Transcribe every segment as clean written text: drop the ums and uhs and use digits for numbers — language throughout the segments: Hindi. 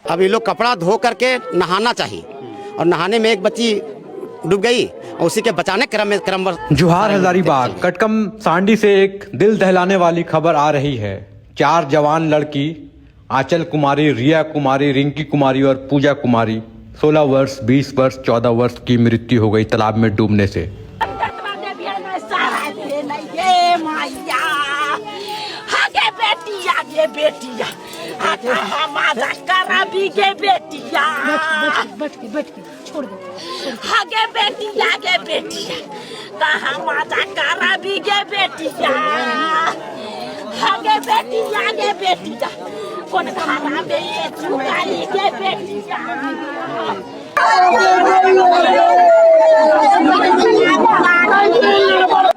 अब ये लोग कपड़ा धो करके नहाना चाहिए और नहाने में एक बच्ची डूब गई और उसी के बचाने क्रम जोहार हजारीबाग कटकम सांडी से एक दिल दहलाने वाली खबर आ रही है। 4 जवान लड़की आंचल कुमारी, रिया कुमारी, रिंकी कुमारी और पूजा कुमारी 16 वर्ष, 20 वर्ष, 14 वर्ष की मृत्यु हो गई तालाब में डूबने से। छोड़ दो आगे बेटिया के बेटिया कहाँ माता करा भी के बेटिया आगे बेटिया के बेटिया कौन खाना में ये चुकाली के बेटिया।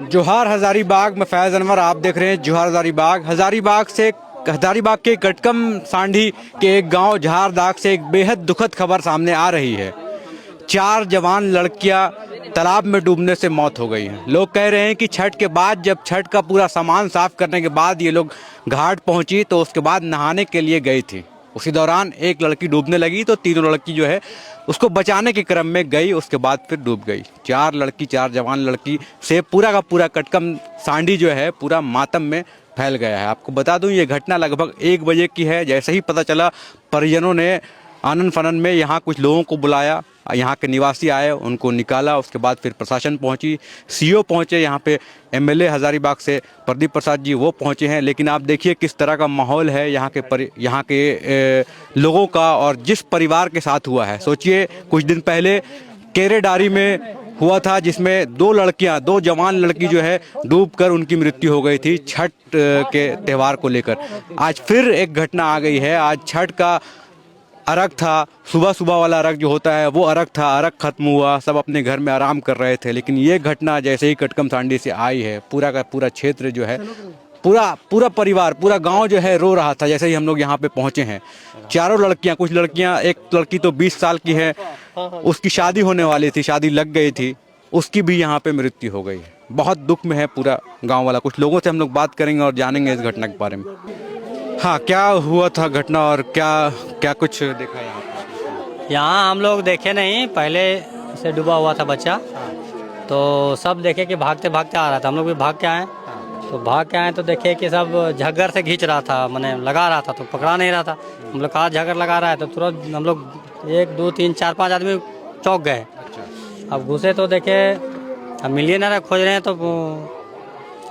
जोहार हजारीबाग में फैज अनवर आप देख रहे हैं जोहार हजारीबाग। हजारीबाग के कटकम सांडी के एक गांव झारदाग से एक बेहद दुखद खबर सामने आ रही है। 4 जवान लड़कियां तालाब में डूबने से मौत हो गई हैं। लोग कह रहे हैं कि छठ के बाद, जब छठ का पूरा सामान साफ करने के बाद ये लोग घाट पहुंची तो उसके बाद नहाने के लिए गई थी। उसी दौरान एक लड़की डूबने लगी तो तीनों लड़की जो है उसको बचाने के क्रम में गई, उसके बाद फिर डूब गई। 4 जवान लड़की से पूरा का पूरा कटकम सांडी जो है पूरा मातम में फैल गया है। आपको बता दूं ये घटना लगभग 1 बजे की है। जैसे ही पता चला परिजनों ने आनन फनन में यहाँ कुछ लोगों को बुलाया, यहाँ के निवासी आए, उनको निकाला। उसके बाद फिर प्रशासन पहुँची, सीओ पहुँचे, यहाँ पे एमएलए हजारीबाग से प्रदीप प्रसाद जी वो पहुँचे हैं। लेकिन आप देखिए किस तरह का माहौल है यहाँ के लोगों का और जिस परिवार के साथ हुआ है। सोचिए कुछ दिन पहले केरेडारी में हुआ था जिसमें 2 जवान लड़की जो है डूबकर उनकी मृत्यु हो गई थी छठ के त्यौहार को लेकर। आज फिर एक घटना आ गई है। आज छठ का अर्घ था, सुबह वाला अर्घ जो होता है वो अर्घ था। अर्घ खत्म हुआ, सब अपने घर में आराम कर रहे थे। लेकिन ये घटना जैसे ही कटकम सांडी से आई है, पूरा का पूरा क्षेत्र जो है, पूरा परिवार, पूरा गांव जो है रो रहा था। जैसे ही हम लोग यहाँ पे पहुँचे हैं, 4 लड़कियाँ, कुछ लड़कियाँ, एक लड़की तो 20 साल की है, उसकी शादी होने वाली थी, शादी लग गई थी, उसकी भी यहाँ पे मृत्यु हो गई है। बहुत दुख में है पूरा गाँव वाला। कुछ लोगों से हम लोग बात करेंगे और जानेंगे इस घटना के बारे में। हाँ, क्या हुआ था घटना और क्या कुछ देखा यहाँ पे? यहाँ हम लोग देखे नहीं, पहले से डूबा हुआ था बच्चा, तो सब देखे कि भागते भागते आ रहा था। हम लोग भी भाग के आए, तो भाग के आए तो देखे कि सब झग्गर से खींच रहा था, मैंने लगा रहा था तो पकड़ा नहीं रहा था। हम लोग कहा झग्गर लगा रहा है, तो तुरंत हम लोग 1, 2, 3, 4, 5 आदमी चौंक गए। अब घुसे तो देखे, अब मिलिए ना खोज रहे हैं, तो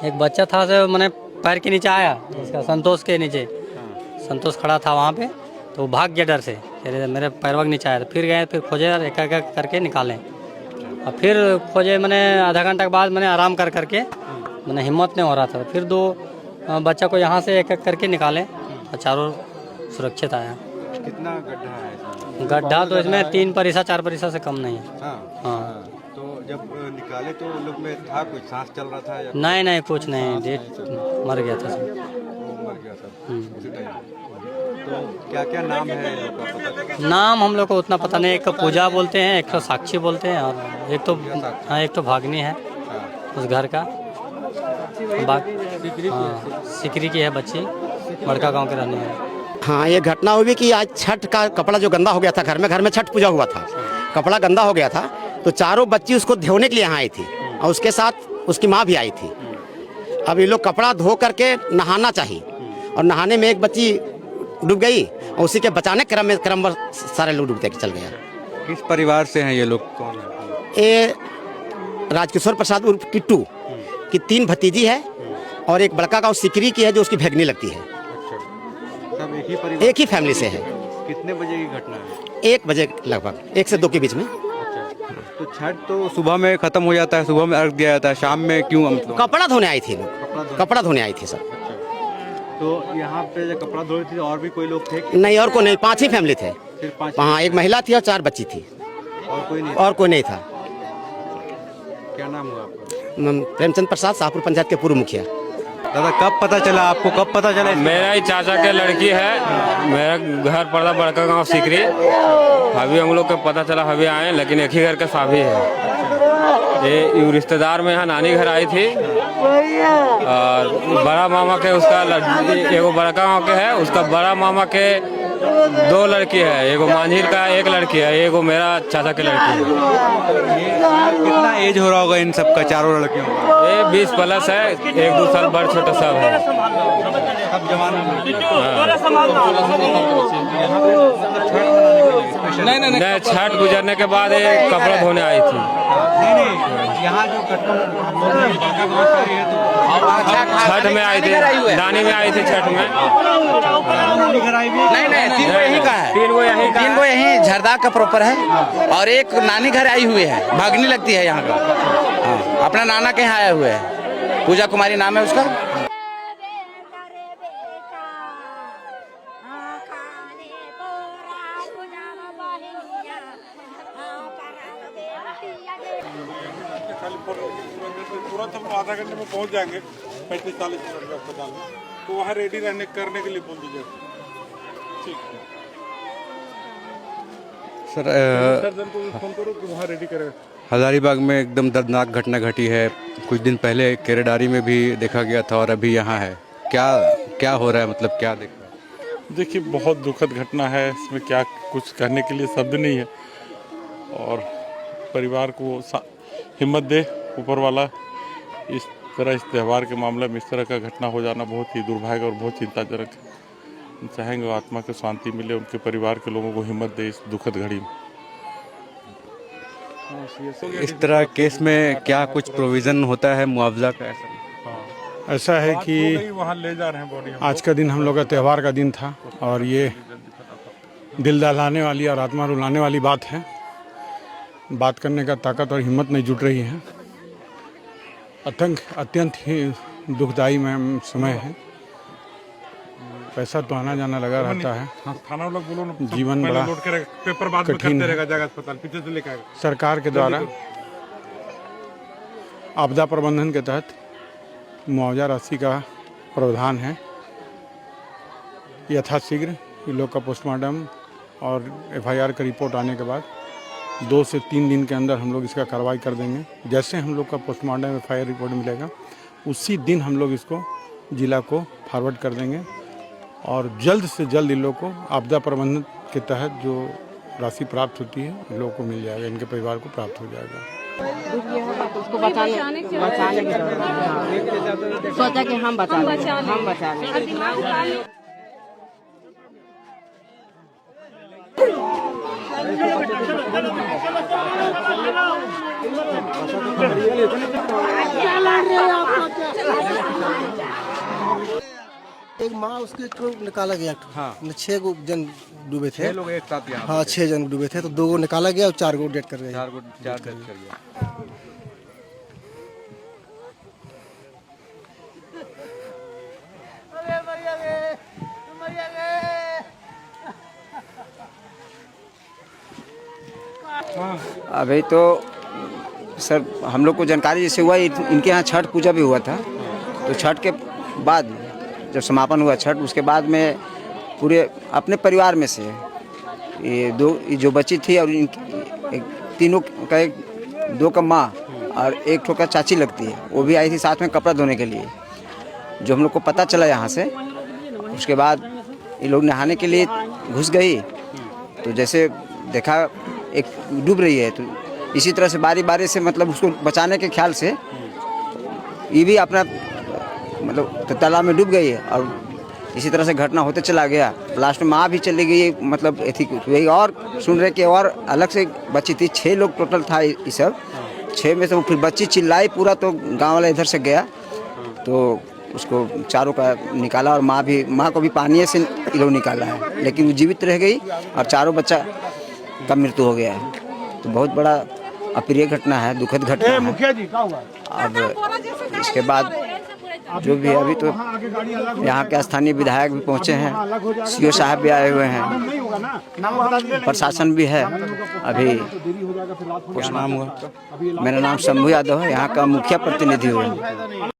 एक बच्चा था से मैंने पैर के नीचे आया, इसका संतोष के नीचे, संतोष खड़ा था वहाँ पे, तो भाग गया डर से, मेरे पैरवा के नीचे आया। तो फिर गए, फिर खोजे, एक एक करके निकाले। और फिर खोजे, मैंने आधा घंटा के बाद मैंने आराम करके, मैंने हिम्मत नहीं हो रहा था, फिर 2 बच्चा को यहाँ से एक करके निकाले और चारों सुरक्षित आया। कितना गड्ढा है? गड्ढा तो इसमें 3 परिसा 4 परिसा से कम नहीं है। हाँ। तो जब निकाले तो लोग में था कुछ, सांस चल रहा था या? नहीं, कुछ नहीं, डेट मर गया था। मर गया था। तो क्या नाम है लोग का पता चला? नाम हम लोग को उतना पता नहीं। एक तो पूजा बोलते हैं, एक तो साक्षी बोलते हैं, और एक तो भागनी है उस घर का। सिकरी की है बच्ची, बड़का गांव के रहने वाले। हाँ, ये घटना हुई कि आज छठ का कपड़ा जो गंदा हो गया था, घर में छठ पूजा हुआ था, कपड़ा गंदा हो गया था, तो 4 बच्ची उसको धोने के लिए यहाँ आई थी और उसके साथ उसकी माँ भी आई थी। अब ये लोग कपड़ा धो करके नहाना चाहिए और नहाने में एक बच्ची डूब गई और उसी के बचाने क्रम सारे लोग डूबते चल गया। किस परिवार से हैं ये लोग? कौन है? ये राजकिशोर प्रसाद उर्फ किट्टू की 3 भतीजी है और एक बड़का गाँव सिकरी की है जो उसकी भगनी लगती है। सब एक ही परिवार, एक ही फैमिली से है। कितने बजे की घटना है? 1 बजे लगभग, 1 से 2 के बीच में। तो छठ तो सुबह में खत्म हो जाता है, सुबह में अर्घ दिया जाता है, शाम में क्यों? मतलब कपड़ा धोने आई थी लोग, कपड़ा धोने आई थी सब। तो यहाँ पे जब कपड़ा धो रही थी और भी कोई लोग थे? नहीं, और कोई नहीं, 5 ही फैमिली थे। सिर्फ 5? हाँ, एक महिला थी और 4 बच्ची थी। और कोई नहीं था। क्या नाम हुआ आपका? प्रेमचंद प्रसाद, शाहपुर पंचायत के पूर्व मुखिया। दादा, कब पता चला आपको? कब पता चला? मेरा ही चाचा के लड़की है, मेरा घर पड़ता बड़का गांव सिकरी। अभी हम लोग को पता चला, अभी आए, लेकिन एक ही घर का साभी है। ये रिश्तेदार में यहाँ नानी घर आई थी और बड़ा मामा के उसका एगो बड़का गाँव के है, उसका बड़ा मामा के दो लड़की है, एगो मांझिल का एक लड़की है, एगो मेरा चाचा की लड़की है। कितना एज हो रहा होगा इन सबका, चारों लड़कियों का? ये 20 प्लस है, 1-2 साल बड़ छोटा सब है। सब जवान नहीं, छठ गुजरने के बाद ये कपड़ा धोने आई थी। नहीं, यहाँ जो छठ में आई थी, दानी में आई थी छठ में। नहीं, 3 गो यहीं का है, 3 गो यहीं झरदा का प्रॉपर है, और एक नानी घर आई हुई है, भागनी लगती है यहाँ का। हाँ, अपना नाना के यहाँ आए हुए है, पूजा कुमारी नाम है उसका। तुरंत हम आधा घंटे में पहुंच जाएंगे 35-40 मिनट में अस्पताल में, तो वहाँ रेडी करने के लिए बोल दीजिए। ठीक है सर, सर्जन को फोन करो कि वहाँ रेडी करें। हजारीबाग में एकदम दर्दनाक घटना घटी है। कुछ दिन पहले केरेडारी में भी देखा गया था और अभी यहाँ है। क्या हो रहा है, मतलब क्या देख रहा है? देखिए, बहुत दुखद घटना है, इसमें क्या कुछ कहने के लिए शब्द नहीं है, और परिवार को हिम्मत दे ऊपर वाला। इस त्यौहार के मामले में इस तरह का घटना हो जाना बहुत ही दुर्भाग्य और बहुत चिंताजनक है। चाहेंगे आत्मा को शांति मिले, उनके परिवार के लोगों को हिम्मत दे इस दुखद घड़ी में। इस तरह केस में क्या कुछ प्रोविजन होता है मुआवजा का? ऐसा है कि वहाँ ले जा रहे हैं बॉडी। आज का दिन हम लोग का त्यौहार का दिन था, और ये दिल दहलाने वाली और आत्मा रुलाने वाली बात है। बात करने का ताकत और हिम्मत नहीं जुट रही है। अत्यंत ही दुखदायी समय है। पैसा तो आना जाना लगा रहता है। थाना लोग बोलो ना, जीवन बड़ा पेपर बाद में करते रहेगा, जाएगा अस्पताल, पीछे से लेकर आएगा। सरकार के द्वारा आपदा प्रबंधन के तहत मुआवजा राशि का प्रावधान है। यथाशीघ्र इन लोग का पोस्टमार्टम और FIR का रिपोर्ट आने के बाद 2 से 3 दिन के अंदर हम लोग इसका कार्रवाई कर देंगे। जैसे हम लोग का पोस्टमार्टम FIR रिपोर्ट मिलेगा, उसी दिन हम लोग इसको जिला को फॉरवर्ड कर देंगे, और जल्द से जल्द इन लोग को आपदा प्रबंधन के तहत जो राशि प्राप्त होती है इन लोगों को मिल जाएगा, इनके परिवार को प्राप्त हो जाएगा। उसको बचाने की सोचा कि हम बचा लें। एक माँ उसके निकाला गया। हाँ। 6 जन डूबे थे। 6 लोग एक साथ यहाँ? हाँ, 6 जन डूबे थे, तो 2 को निकाला गया और 4 को डेथ कर गए। 4 डेथ कर गया। अभी तो सर हम लोग को जानकारी जैसे हुआ, इनके यहाँ छठ पूजा भी हुआ था, तो छठ के बाद जब समापन हुआ छठ, उसके बाद में पूरे अपने परिवार में से ये जो बच्ची थी, और तीनों का 2 का माँ और 1 ठो का चाची लगती है, वो भी आई थी साथ में कपड़ा धोने के लिए। जो हम लोग को पता चला यहाँ से, उसके बाद ये लोग नहाने के लिए घुस गई, तो जैसे देखा एक डूब रही है, तो इसी तरह से बारी बारी से मतलब उसको बचाने के ख्याल से ये भी अपना मतलब तालाब में डूब गई है, और इसी तरह से घटना होते चला गया। लास्ट में माँ भी चली गई, मतलब वही। और सुन रहे कि और अलग से बच्ची थी, 6 लोग टोटल था ये सब। 6 में से फिर बच्ची चिल्लाई पूरा, तो गांव वाला इधर से गया, तो उसको चारों का निकाला, और माँ को भी पानी से लोग निकाला है, लेकिन वो जीवित रह गई, और चारों बच्चा का मृत्यु हो गया है। तो बहुत बड़ा अप्रिय घटना है, दुखद घटना है। अब इसके बाद जो भी अभी तो यहाँ के स्थानीय विधायक भी पहुँचे हैं, CO साहब भी आए हुए हैं, प्रशासन भी है। अभी क्या नाम हुआ? मेरा नाम शंभू यादव है, यहाँ का मुखिया प्रतिनिधि हूँ।